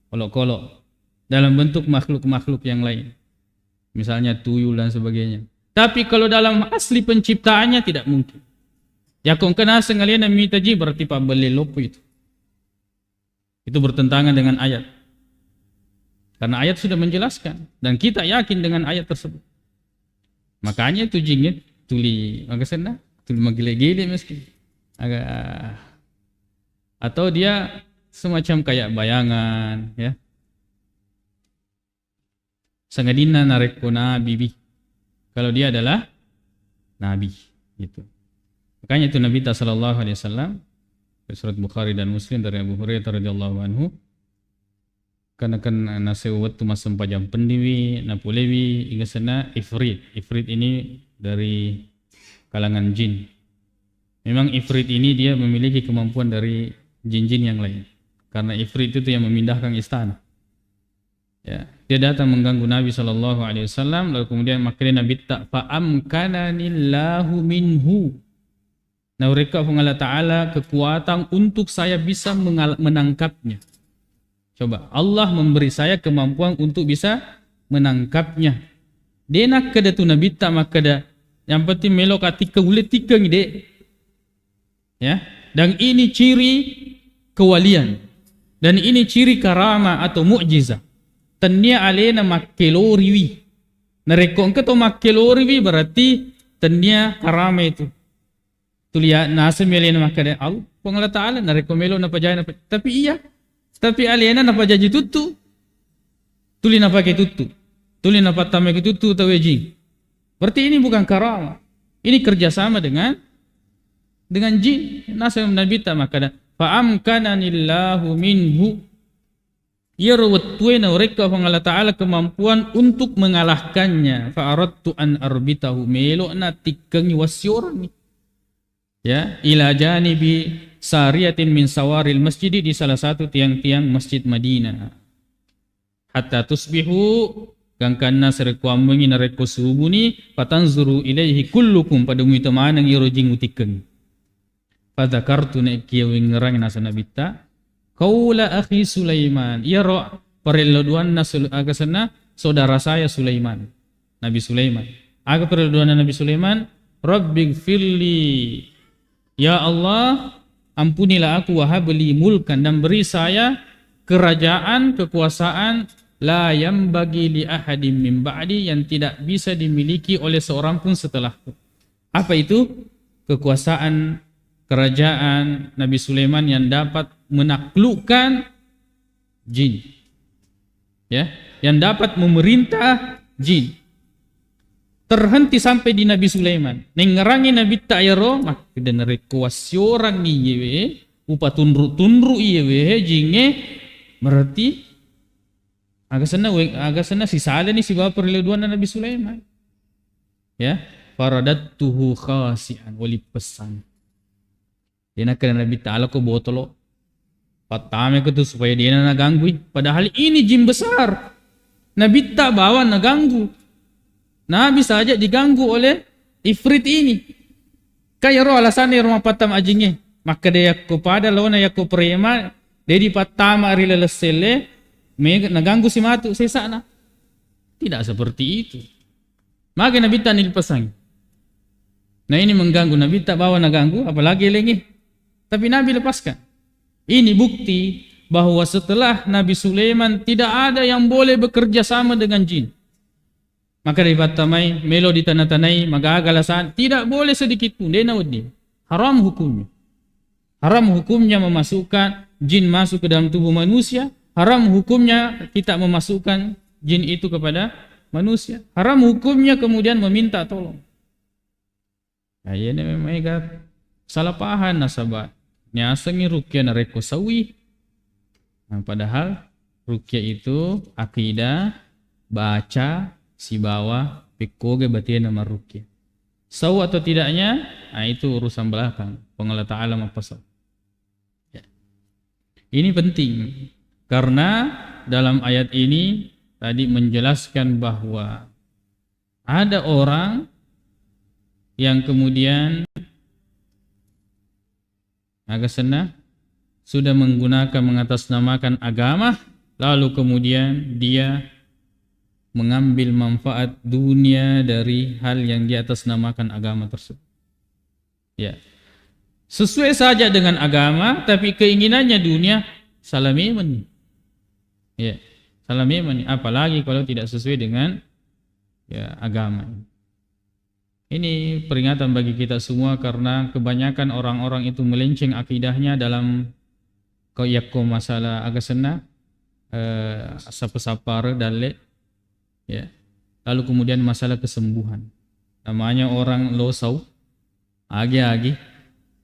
kolok-kolok, dalam bentuk makhluk-makhluk yang lain, misalnya tuyul dan sebagainya. Tapi kalau dalam asli penciptaannya tidak mungkin. Ya kau kena sengalian mita jin berarti pak belelopo itu. Itu bertentangan dengan ayat. Karena ayat sudah menjelaskan dan kita yakin dengan ayat tersebut. Makanya itu jinnya tuli agak sana, tuli magile-gile meski agak, atau dia semacam kayak bayangan, ya. Sangadina narekko nabi, kalau dia adalah nabi, gitu. Makanya itu Nabi sallallahu alaihi wasallam surat Bukhari dan Muslim dari Abu Hurairah radhiyallahu anhu, karena kan nasewat tu masam pajam pendiwi napulewi hingga sana ifrit ini dari kalangan jin. Memang ifrit ini dia memiliki kemampuan dari jin-jin yang lain, karena ifrit itu yang memindahkan istana. Ya, dia datang mengganggu Nabi sallallahu alaihi wasallam, lalu kemudian makanya Nabi tak fa'amkananillahu minhu. Nah, mereka Allah Ta'ala kekuatan untuk saya bisa menangkapnya. Coba, Allah memberi saya kemampuan untuk bisa menangkapnya. Dia nak kada tu Nabi tak makada. Yang penting melok atika ulet tikang ide. Ya, dan ini ciri kewalian. Dan ini ciri karama atau mukjizat. Tanya alena makeloriwi. Narekong keto makeloriwi berarti tanya karama itu. Tulia nasem alena makada Allah Allah Ta'ala narekong melo na pajaya na. Tapi iya. Tapi alena na pajaji tutu. Tuli na pakai tutu. Tuli na patame ke tutu taweji. Berarti ini bukan karama. Ini kerjasama dengan jin. Nasem Nabi ta makada fa'amkananillahu minhu. Ya rawattuina mereka Allah Ta'ala kemampuan untuk mengalahkannya. Fa'aradtu an arbitahu melo na tikangi wasyorni. Ya, ila janibi sariyatin min sawaril masjid, di salah satu tiang-tiang masjid Madinah. Hatta tusbihu gangkanna serekwam mengina reko subuni patanzuru ilaihi kullukum pada muita manang irojing utiken. Fadzakartu na kiyawing ngerang nasa nabita qaula akhi Sulaiman. Ya ro perelduan agasana saudara saya Sulaiman. Nabi Sulaiman. Aga perelduan Nabi Sulaiman, Rabbighfirli. Ya Allah, ampunilah aku, wahabli mulkan, dan beri saya kerajaan, kekuasaan la yambagi li ahadim min ba'di, yang tidak bisa dimiliki oleh seorang pun setelahku. Apa itu? Kekuasaan kerajaan Nabi Sulaiman yang dapat menaklukkan jin. Ya, yang dapat memerintah jin. Terhenti sampai di Nabi Sulaiman. Nengerangi Nabi Ta'yaro, maka dan rekuasyoran ni yewe, upa tunru yewe, jinge, berarti agak sana si Sala ni si bapa perleduan Nabi Sulaiman. Ya, faradatuhu khasian, wali pesan. Dia nak kena Nabi Ta'ala ko botolo. Patame ko tu supaya dia na naganggu. Padahal ini jin besar. Nabi tak bawa naganggu. Nabi saja diganggu oleh ifrit ini. Kaya roh alasan rumah patam ajingnya. Maka dia kepada lawan ya ko prema, dia di patama ari lelesele, naganggu si matu sesana. Tidak seperti itu. Maka Nabi tak nilpasang. Nah ini mengganggu, Nabi tak bawa naganggu, apalagi lengi. Tapi Nabi lepaskan. Ini bukti bahwa setelah Nabi Sulaiman tidak ada yang boleh bekerja sama dengan jin. Maka dari batamai, melo di tanah-tanai, magagalasan, tidak boleh sedikit pun. Dia nawadi. Haram hukumnya. Haram hukumnya memasukkan jin masuk ke dalam tubuh manusia. Haram hukumnya kita memasukkan jin itu kepada manusia. Haram hukumnya kemudian meminta tolong. Ayah ni memang salah paham nasabat. Nyasangi rukyah na reko sawi. Nah, padahal rukyah itu akidah, baca, si bawah, pikoge batia nama rukyah. Saw atau tidaknya, nah itu urusan belakang. Pengelola ta'ala apa saw. Ya. Ini penting. Karena dalam ayat ini tadi menjelaskan bahwa ada orang yang kemudian agak senang sudah menggunakan mengatasnamakan agama, lalu kemudian dia mengambil manfaat dunia dari hal yang di atas namakan agama tersebut. Ya. Sesuai saja dengan agama tapi keinginannya dunia, salah memang. Ya, salah memang. Apalagi kalau tidak sesuai dengan ya agama. Ini peringatan bagi kita semua karena kebanyakan orang-orang itu melenceng akidahnya dalam koyakko masalah agak senang sapa-sapar dalek. Ya. Lalu kemudian masalah kesembuhan. Namanya orang losau, agi-agi,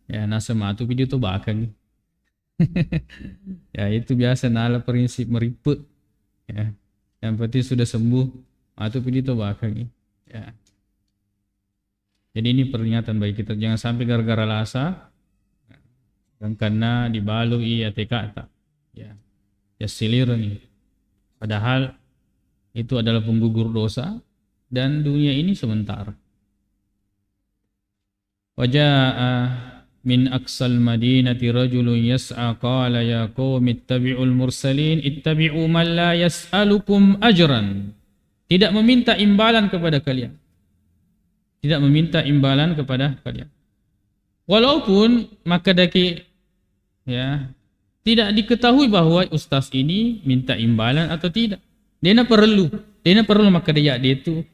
ya nasa matu video tu bakal. Ya itu biasa nala prinsip meriput. Ya. Yang penting sudah sembuh, matu video tu bakal. Ya. Jadi ini peringatan bagi kita, jangan sampai gara-gara lasa dan karena dibalui atau kata. Ya. Ya silir nih. Padahal itu adalah penggugur dosa dan dunia ini sementara. Waja'a min aqsal madinati rajulun yas'a qala ya qaumi ittabi'ul mursalin ittabi'u man la yas'alukum ajran. Tidak meminta imbalan kepada kalian. Tidak meminta imbalan kepada kalian. Walaupun makadaki ya tidak diketahui bahwa ustaz ini minta imbalan atau tidak. Dia perlu maka dia itu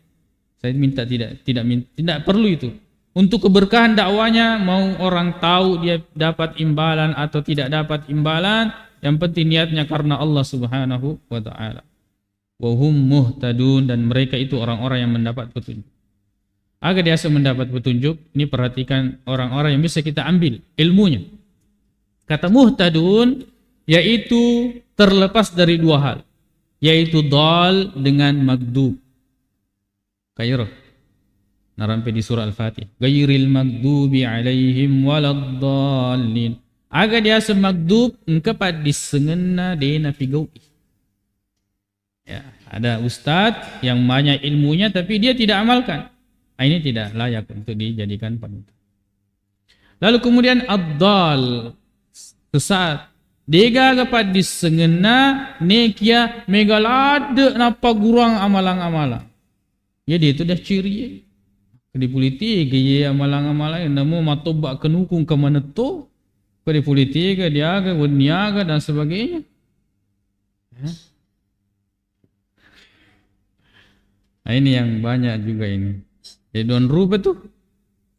saya minta tidak perlu itu. Untuk keberkahan dakwanya mau orang tahu dia dapat imbalan atau tidak dapat imbalan, yang penting niatnya karena Allah Subhanahu wa taala. Wa hum muhtadun, dan mereka itu orang-orang yang mendapat petunjuk. Agar dia mendapat petunjuk, ini perhatikan orang-orang yang bisa kita ambil ilmunya. Kata muhtadun yaitu terlepas dari dua hal, yaitu dal dengan magdub. Kairo narampe di surah Al-Fatih, ghairil magdubi alaihim waladdallin. Agar dia semagdub engkepat disengena dena pigau. Ya, ada ustaz yang banyak ilmunya tapi dia tidak amalkan. Ini tidak layak untuk dijadikan panutan. Lalu kemudian ad-dal, sesat. Dega dapat disengena nekia megalade napa gurang amalang-amalang. Ya dia itu dah ciri. Di politik dia amalang-amalang namo matobak kenukung ke mana tu? Ke di politik dia ke niaga dan sebagainya. Nah, ini yang banyak juga ini. Jadi don rupa tu.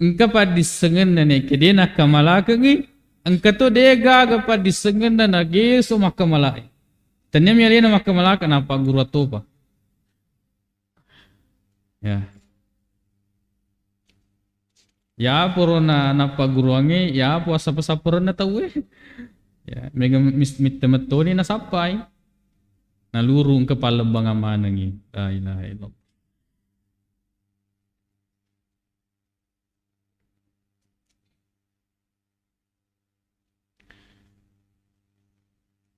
Engkau pada disengena nekia dia nak kamalaka ni. Engkau tu dega dapat disengena nagi so makamalai. Tanya mialina makamalaka napa guru topa. Ya. Ya porona napa guruange ya puasa pasapurna tahu ya mega mit temetoni na sapai nalurung kepala bangaman ngi la ilaha illallah.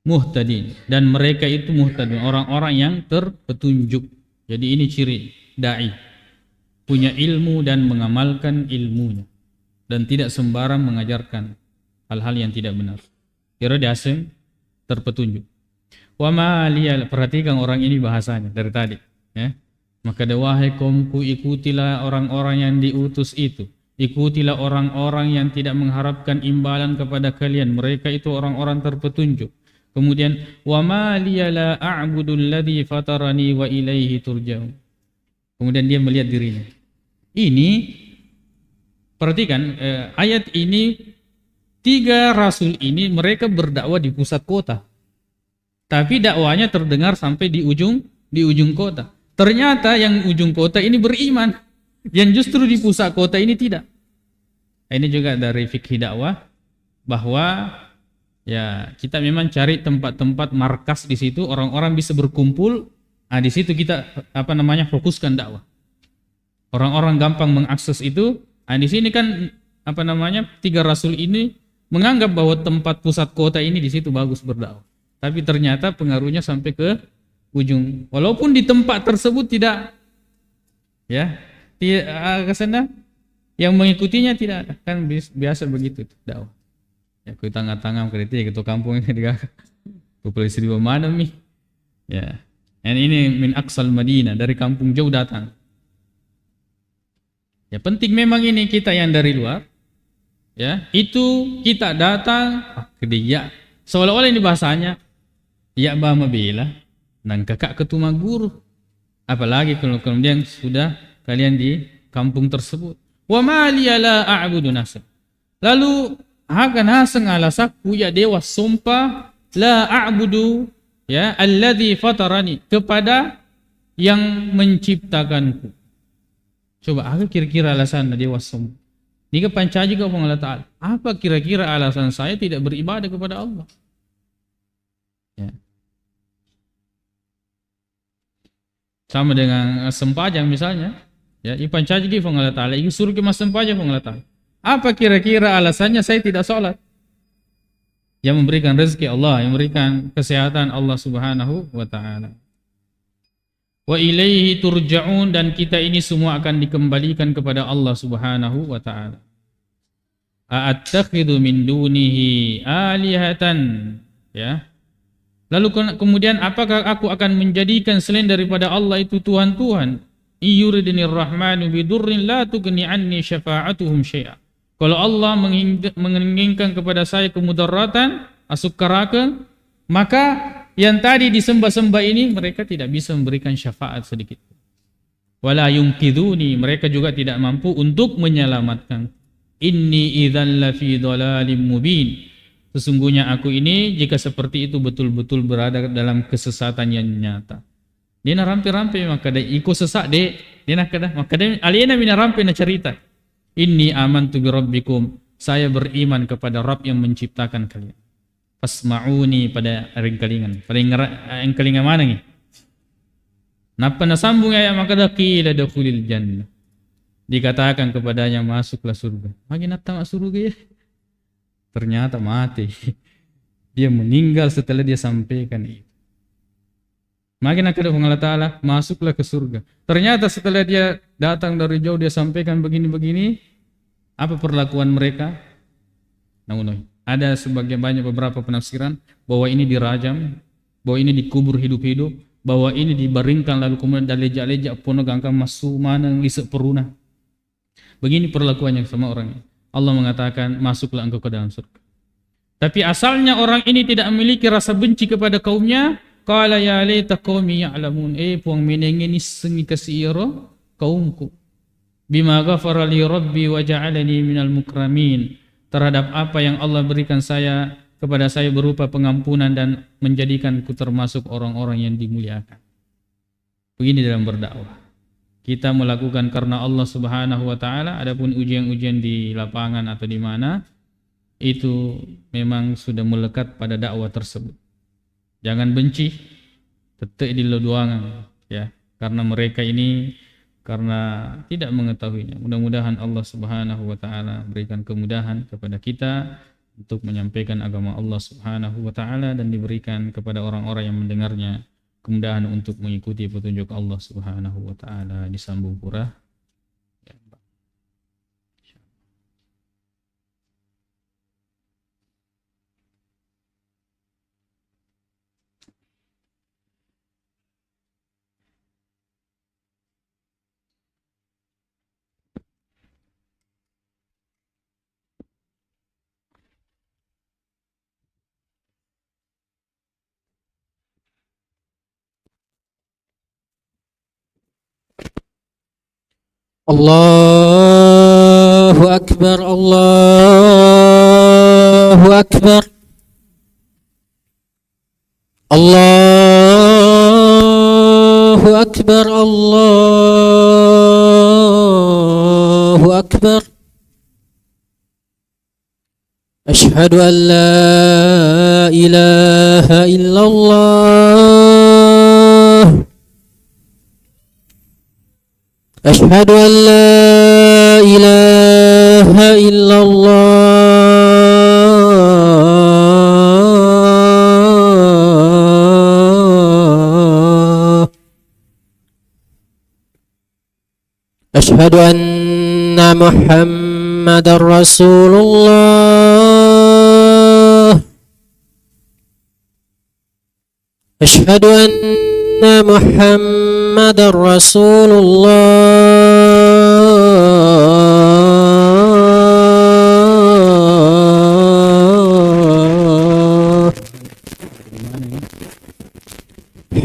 Muhtadin, dan mereka itu muhtadin, orang-orang yang terpetunjuk. Jadi ini ciri dai, punya ilmu dan mengamalkan ilmunya, dan tidak sembarang mengajarkan hal-hal yang tidak benar. Kira dia asing terpetunjuk. Wa ma liyal, perhatikan orang ini bahasanya dari tadi, ya. Maka wahai kaumku, ikutilah orang-orang yang diutus itu. Ikutilah orang-orang yang tidak mengharapkan imbalan kepada kalian. Mereka itu orang-orang terpetunjuk. Kemudian wa ma liyala a'budul ladzi fatarani wa ilaihi turja'un. Kemudian dia melihat dirinya. Ini perhatikan ayat ini, tiga rasul ini mereka berdakwah di pusat kota. Tapi dakwahnya terdengar sampai di ujung kota. Ternyata yang ujung kota ini beriman, yang justru di pusat kota ini tidak. Ini juga dari fikih dakwah bahwa ya kita memang cari tempat-tempat markas di situ orang-orang bisa berkumpul. Di situ kita fokuskan dakwah. Orang-orang gampang mengakses itu. Di sini kan 3 rasul ini menganggap bahwa tempat pusat kota ini di situ bagus berdakwah. Tapi ternyata pengaruhnya sampai ke ujung. Walaupun di tempat tersebut tidak ke sana yang mengikutinya tidak ada. Kan biasa begitu dakwah. Ya ke tengah-tengah kritik ke kampung ini juga. Populasi di mana nih? Ya. Dan ini min aqsal Madinah, dari kampung jauh datang. Ya penting memang ini kita yang dari luar. Ya, itu kita datang ke dia. Seolah-olah ini bahasanya ya bama bela dan kakak ketuma guru. Apalagi kalau kemudian sudah kalian di kampung tersebut. Wa ma liya la a'budu nasa. Lalu hakan hasang alasaku ya dewa sumpah la a'budu alladhi fatarani, kepada yang menciptakanku. Coba apa kira-kira alasan dewa sumpah? Nika pancaji ke Allah Ta'ala. Apa kira-kira alasan saya tidak beribadah kepada Allah? Ya. Sama dengan sempajang misalnya. Ya, ipan caji ke Allah Ta'ala. Iku suruh ke mas sempajang Allah Ta'ala. Apa kira-kira alasannya saya tidak sholat? Yang memberikan rezeki Allah, yang memberikan kesehatan Allah Subhanahu wa Ta'ala. Wa ilaihi turja'un, dan kita ini semua akan dikembalikan kepada Allah Subhanahu wa Ta'ala. A'attakhidhu min dunihi alihatan, ya. Lalu kemudian apakah aku akan menjadikan selain daripada Allah itu Tuhan-Tuhan? Iyuridinir rahmanu bidurrin la tughni anni syafa'atuhum syai'a. Kalau Allah menginginkan kepada saya kemudaratan, asukarakan, maka yang tadi disembah-sembah ini mereka tidak bisa memberikan syafaat sedikit. Wala yunqidhuni, mereka juga tidak mampu untuk menyelamatkan. Inni idzal lafi dhalalim mubin. Sesungguhnya aku ini jika seperti itu betul-betul berada dalam kesesatan yang nyata. Dia na rampe-rampe maka dia ikut sesak dia nak kada maka dia aliena mina rampe na cerita. Inni amantu bi rabbikum, saya beriman kepada Rabb yang menciptakan kalian. Fasma'uni, pada ringkalingan. Pada ringkalingan mana ni? Napa nasambung ayat maka qila dakhulil jannah. Dikatakan kepadanya masuklah surga. Lagi nak masuk surga ya. Ternyata mati. Dia meninggal setelah dia sampaikan itu. Makin nak Allah Ta'ala, masuklah ke surga. Ternyata setelah dia datang dari jauh, dia sampaikan begini-begini. Apa perlakuan mereka? Namun ada sebagian banyak beberapa penafsiran bahwa ini dirajam, bahwa ini dikubur hidup-hidup, bahwa ini dibaringkan lalu kemudian dalejak-lejak pono gangkang masu mana lisek peruna. Begini perlakuannya sama orang ini. Allah mengatakan masuklah engkau ke dalam surga. Tapi asalnya orang ini tidak memiliki rasa benci kepada kaumnya. Qala ya laita qaumi ya'lamun, puang menengeni sengi kasiro kaumku. Bima ghafara li rabbi wa ja'alani minal mukramin, terhadap apa yang Allah berikan kepada saya berupa pengampunan dan menjadikanku termasuk orang-orang yang dimuliakan. Begini dalam berdakwah. Kita melakukan karena Allah Subhanahu wa Ta'ala. Adapun ujian-ujian di lapangan atau di mana itu memang sudah melekat pada dakwah tersebut. Jangan benci, tetap di luduangan, ya, karena mereka ini karena tidak mengetahuinya. Mudah-mudahan Allah Subhanahu wa Ta'ala berikan kemudahan kepada kita untuk menyampaikan agama Allah Subhanahu wa Ta'ala, dan diberikan kepada orang-orang yang mendengarnya kemudahan untuk mengikuti petunjuk Allah Subhanahu wa Ta'ala. Disambung pura. Allahu Akbar, Allahu Akbar, Allahu Akbar, Allahu Akbar. أشهد أن لا إله إلا الله أشهد أن لا إله إلا الله أشهد أن محمد رسول الله أشهد أن محمد رسول الله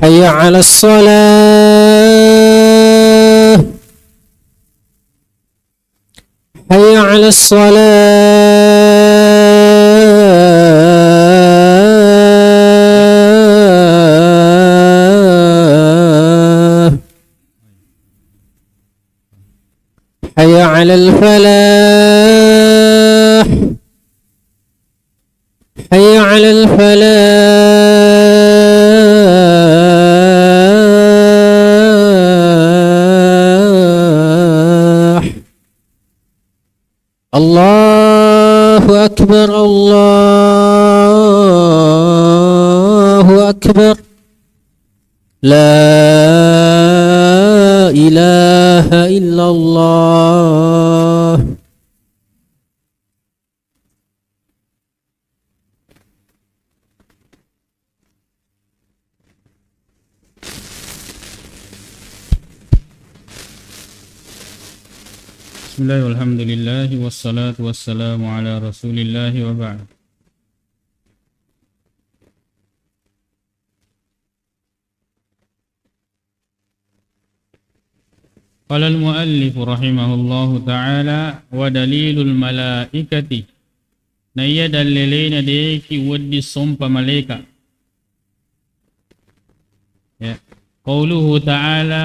حي على الصلاة حي على الصلاة حي على الفلاح حي على الفلاح الله أكبر الله أكبر لا إله إلا الله Bismillah walhamdulillah wassalatu wassalamu ala rasulillah wa ba'd. Qala al-muallif rahimahullahu ta'ala wa dalilul malaikati naya dalilina de ki waddi sompa malaika ya qauluhu ta'ala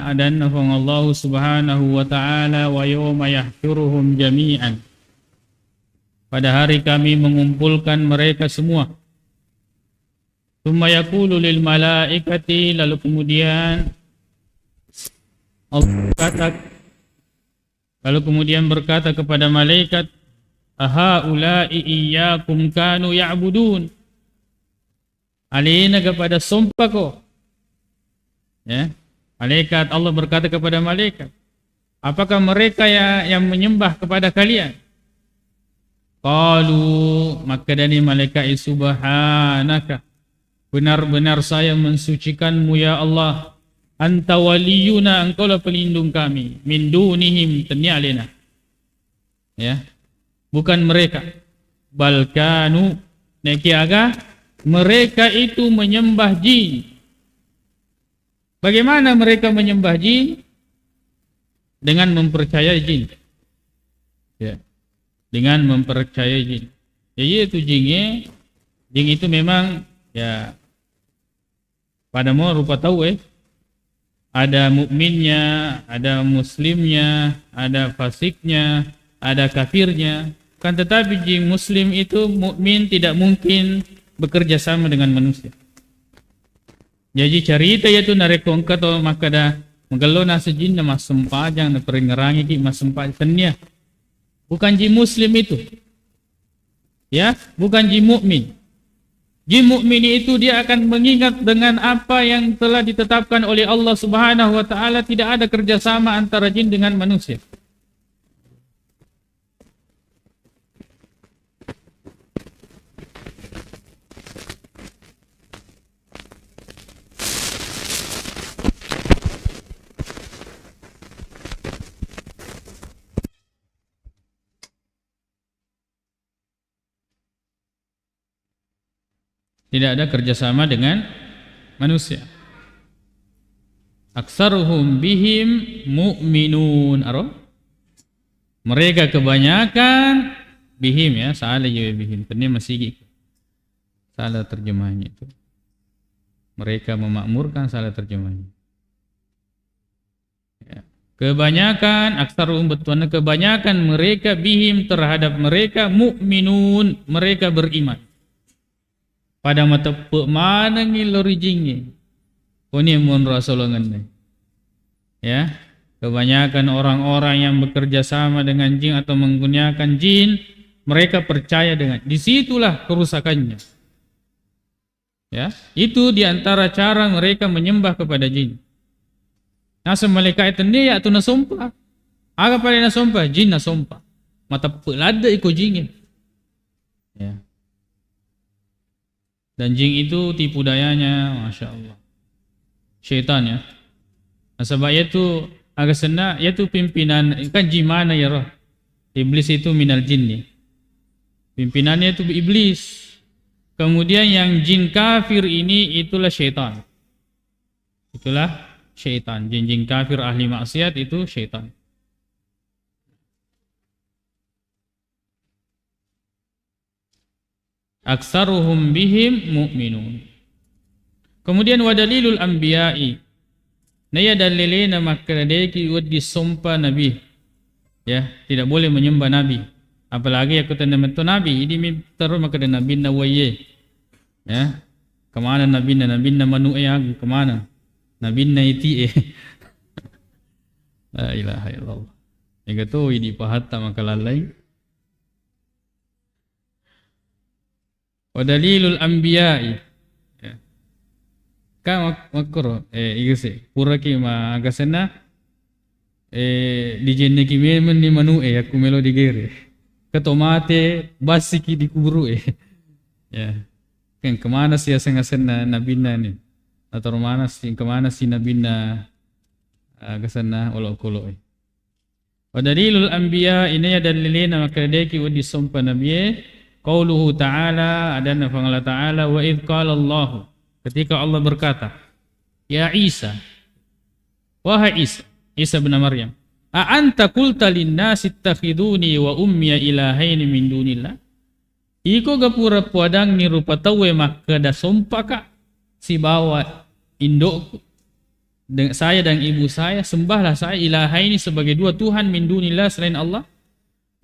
adanna fa Allah subhanahu wa ta'ala wa yawma yahsyuruhum jami'an pada hari kami mengumpulkan mereka semua. Tsumma yaqulu lil malaikati lalu kemudian Allah berkata kepada malaikat ahaula'i iyyakum kanu ya'budun alina kepada sumpahku ya malaikat Allah berkata kepada malaikat apakah mereka yang menyembah kepada kalian qalu maka dari malaikat subhanaka benar-benar saya mensucikanmu ya Allah anta waliyuna engkaulah pelindung kami min dunihim tanyalina ya bukan mereka balkanu nekiaga mereka itu menyembah jin. Bagaimana mereka menyembah jin? Dengan mempercayai jin. Ya. Dengan mempercayai jin. Ya itu jin itu memang ya pada mau rupa tahu ada mukminnya, ada muslimnya, ada fasiknya, ada kafirnya. Kan tetapi jin muslim itu mukmin tidak mungkin bekerja sama dengan manusia. Jadi cerita yaitu narekongka to makada magalo na sa jin na masumpajang na peringerangi ki masumpajanya. Bukan jin muslim itu. Ya, bukan jin mukmin. Jin mukmin itu dia akan mengingat dengan apa yang telah ditetapkan oleh Allah Subhanahu wa taala, tidak ada kerjasama antara jin dengan manusia. Tidak ada kerjasama dengan manusia. Aksaruhum bihim mu'minun. Mereka kebanyakan bihim ya, salah juga bihim. Ini masih salah terjemahnya itu. Mereka memakmurkan, salah terjemahnya. Ya. Kebanyakan aksaruhum betuan, kebanyakan mereka bihim terhadap mereka mukminun, mereka beriman. Pada mata mana ngilori jingi. Ini mun Rasulullah ngene. Ya. Kebanyakan orang-orang yang bekerja sama dengan jin atau menggunakan jin, mereka percaya dengan. Disitulah kerusakannya. Ya, itu diantara cara mereka menyembah kepada jin. Nasa malaikat itu ya tu nasompa. Aga pada nasompa, jin nasompa. Mata pelada iko jin. Ya. Dan jin itu tipu dayanya, masya Allah. Syaitan ya. Nah, sebab itu agak sena, yaitu pimpinan kan jin mana ya roh. Iblis itu minal jinni. Pimpinannya itu iblis. Kemudian yang jin kafir ini itulah syaitan. Itulah syaitan. Jin-jin kafir ahli maksiat itu syaitan. Aksaruhum bihim mu'minun. Kemudian wadalilul anbiya'i. Naya dalilina makradeki wadi sumpah nabi. Ya, tidak boleh menyembah nabi. Apalagi aku tanda mentu nabi. Ini terus maka nabi na waye. Ya. Kemana nabi na manu'e aku kemana? Nabi na iti La ilaha illallah. Yang itu ini pahata maka lalai. Wadalilul anbiya'i. Ya. Ka makro igese pura ki ma agasena di jenne ki men ni manu aku melo digere. Ketomate basiki di kuburu Ya. Kan kemana sih asen-asen nabina ni? Atau kemana si nabina agasena olok-olok Wadalilul anbiya ini dalilina makadeki wa disumpah nabiye qauluhu ta'ala adana fangala ta'ala wa idh qala Allah ketika Allah berkata ya Isa wahai Isa bin Maryam a anta qulta linnasi ittakhiduni wa ummiya ilahaini min dunillah iko gapura puadang ni rupa tawe makada sumpaka si bawa indokku saya dan ibu saya sembahlah saya ilahaini sebagai dua Tuhan min dunillah selain Allah.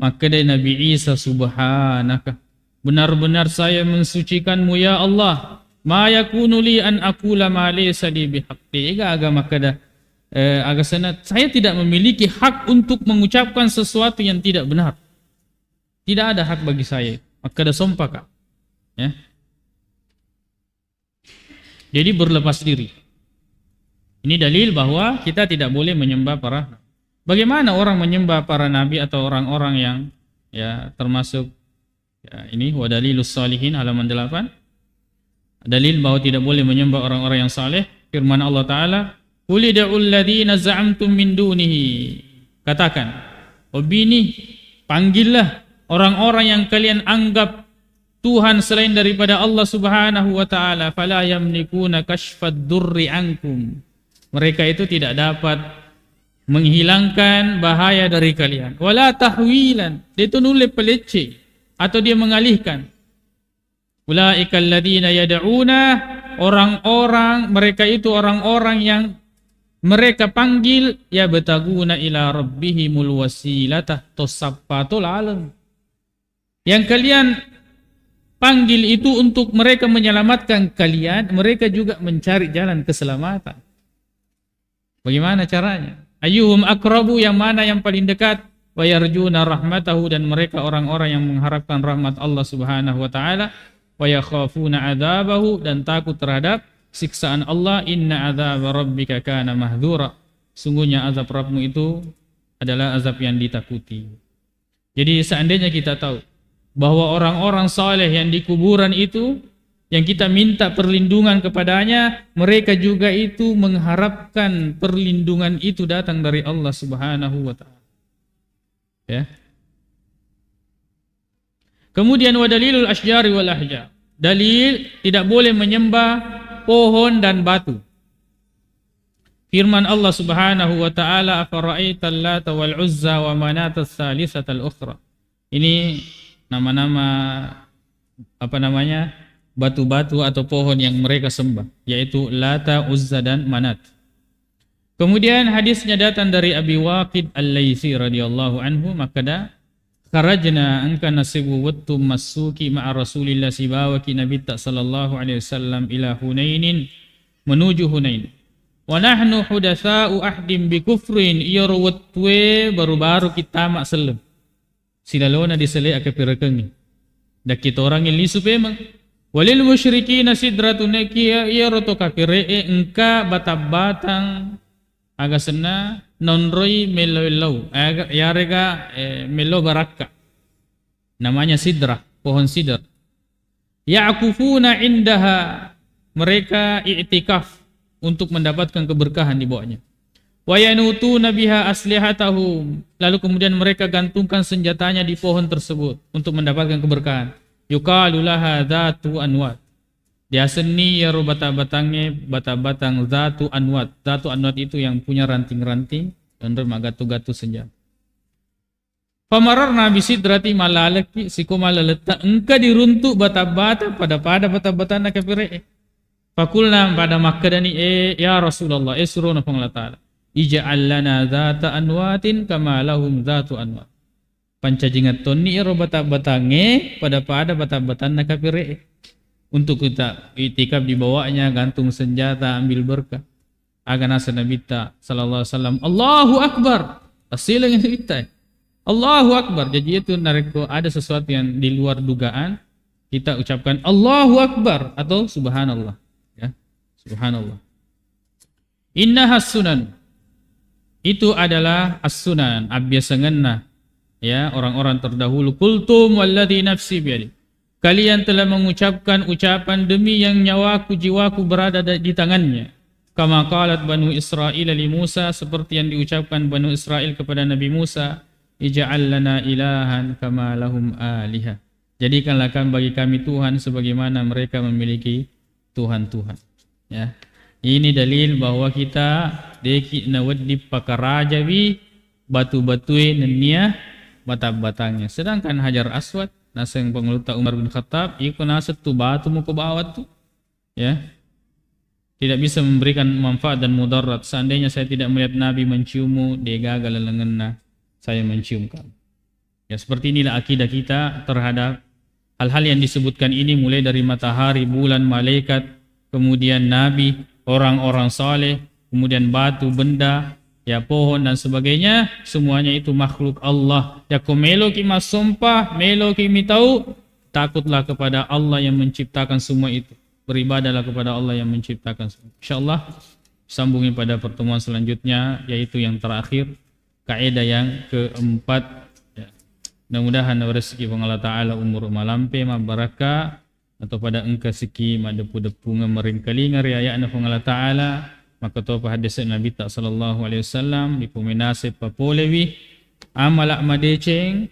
Maka dari Nabi Isa subhanaka benar-benar saya mensucikanmu ya Allah. Ma yakunu li an aqula ma laysa li bihaqqi. Agama kada agak sana saya tidak memiliki hak untuk mengucapkan sesuatu yang tidak benar. Tidak ada hak bagi saya. Maka ada sumpah. Ya. Jadi berlepas diri. Ini dalil bahwa kita tidak boleh menyembah para nabi. Bagaimana orang menyembah para nabi atau orang-orang yang ya termasuk ya, ini wadalilus salihin halaman 8. Dalil bahwa tidak boleh menyembah orang-orang yang saleh. Firman Allah Ta'ala, "Qul ud'ul ladzina za'amtum min dunihi." Katakan, "Obini, panggillah orang-orang yang kalian anggap Tuhan selain daripada Allah Subhanahu wa taala, fala yamlikuna kashfad durri ankum." Mereka itu tidak dapat menghilangkan bahaya dari kalian. Wala tahwilan, dia itu nulis pelece atau dia mengalihkan. Ulaikal ladzina yad'una, orang-orang mereka itu orang-orang yang mereka panggil ya betaguna ila rabbihimul wasilatah tosappatul alam. Yang kalian panggil itu untuk mereka menyelamatkan kalian, mereka juga mencari jalan keselamatan. Bagaimana caranya? Ayyuhum akrabu, yang mana yang paling dekat, wa yarjuna rahmatahu, dan mereka orang-orang yang mengharapkan rahmat Allah Subhanahu wa taala, wa yakhafuna adzabahu, dan takut terhadap siksaan Allah. Inna adzaba rabbika kana mahdzura, sungguhnya azab Rabbmu itu adalah azab yang ditakuti. Jadi seandainya kita tahu bahwa orang-orang saleh yang di kuburan itu yang kita minta perlindungan kepadanya, mereka juga itu mengharapkan perlindungan itu datang dari Allah Subhanahu wa taala. Ya. Kemudian wadalilul asyjari wal ahjar. Dalil tidak boleh menyembah pohon dan batu. Firman Allah Subhanahu wa taala, "Afara'aital Lata wal Uzza wa Manatas Salisatal Ukhra." Ini nama-nama batu-batu atau pohon yang mereka sembah, yaitu Lata, Uzza dan Manat. Kemudian hadisnya datang dari Abi Waqid Al-Laitsi radhiyallahu anhu, makada kharajna angka nasibu wattu masuki ma'a Rasulillah sibawaki Nabi sallallahu alaihi wasallam ila Hunainin, menuju Hunain. Wa nahnu hudatsa'u ahdim bi kufrin, yarwatwe baru-baru kita mak selem. Silalona disele akapirakeng. Dak kita orang yang lisu pemang. Walil musyrikin sidratun nakiya yaroto kafire engka batabatang aga sena nonroi meloilau yarega melo baraka, namanya sidrah, pohon sidr. Ya'kufuna indaha, mereka i'tikaf untuk mendapatkan keberkahan di bawahnya. Wa yanutuna biha aslihatahum, lalu kemudian mereka gantungkan senjatanya di pohon tersebut untuk mendapatkan keberkahan. Yuqalu laha dzatu anwat, dia seni ya bata-batangnya bata-batang zatu anwat. Zatu anwat itu yang punya ranting-ranting dan magatu-gatu senjata. Pamararna bisidrati malalaki siko malaleta engka diruntuk bata-bata pada bata-bata nak kafire. Fakulna pada makadani ya Rasulullah suruna Allah taala ij'al lana zata anwatin kama lahum zatu anwat. Pancajingat tonni ya bata-batange pada bata-bata nak kafire. Untuk kita itikaf di bawahnya, gantung senjata, ambil berkah. Agar nasa Nabi sallallahu alaihi wasallam, Allahu Akbar. Asilang yang kita. Allahu Akbar. Jadi itu nareko ada sesuatu yang di luar dugaan, kita ucapkan Allahu Akbar atau Subhanallah. Ya, Subhanallah. Innaha sunan. Itu adalah as-sunan. Abyasanganna. Ya, orang-orang terdahulu. Qultum walladhi nafsi biyadi. Kalian telah mengucapkan ucapan demi yang nyawaku jiwaku berada di tangannya. Kama qalat Banu Israil li Musa, seperti yang diucapkan Banu Israil kepada Nabi Musa, ij'al lana ilahan kama lahum aliha. Jadikanlah bagi kami Tuhan sebagaimana mereka memiliki Tuhan-Tuhan. Ya. Ini dalil bahwa kita deki nawaddi pakarajawi batu-batui nenia bata-batangnya. Sedangkan Hajar Aswad naseng pengeluta Umar bin Khattab iku naset tu batu muka bawat tu, ya, tidak bisa memberikan manfaat dan mudarat. Seandainya saya tidak melihat Nabi menciummu, dia gagal lenganna saya mencium kamu. Ya, seperti inilah akidah kita terhadap hal-hal yang disebutkan ini, mulai dari matahari, bulan, malaikat, kemudian Nabi, orang-orang saleh, kemudian batu, benda, ya pohon dan sebagainya, semuanya itu makhluk Allah. Ya ko melo ki masumpah, melo ki mitau, takutlah kepada Allah yang menciptakan semua itu. Beribadahlah kepada Allah yang menciptakan semua. Insyaallah sambungin pada pertemuan selanjutnya, yaitu yang terakhir, kaidah yang keempat. Ya. Mudah-mudahan rezeki Allah Ta'ala umur malampe ma baraka atau pada engka siki ma depu-depu ngemeringkali ngariaya Allah Ta'ala. Maka tu hadis Nabi sallallahu alaihi wasallam di puminase papolewi amalak madeceng,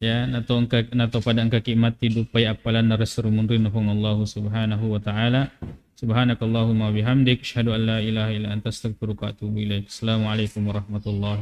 ya, nato pada angka kimat dupai apalan naresrumunrin Allah subhanahu wa ta'ala. Subhanakallahumma bihamdik asyhadu an la ilaha illa anta astaghfiruka wa atubu ilaik. Assalamualaikum warahmatullahi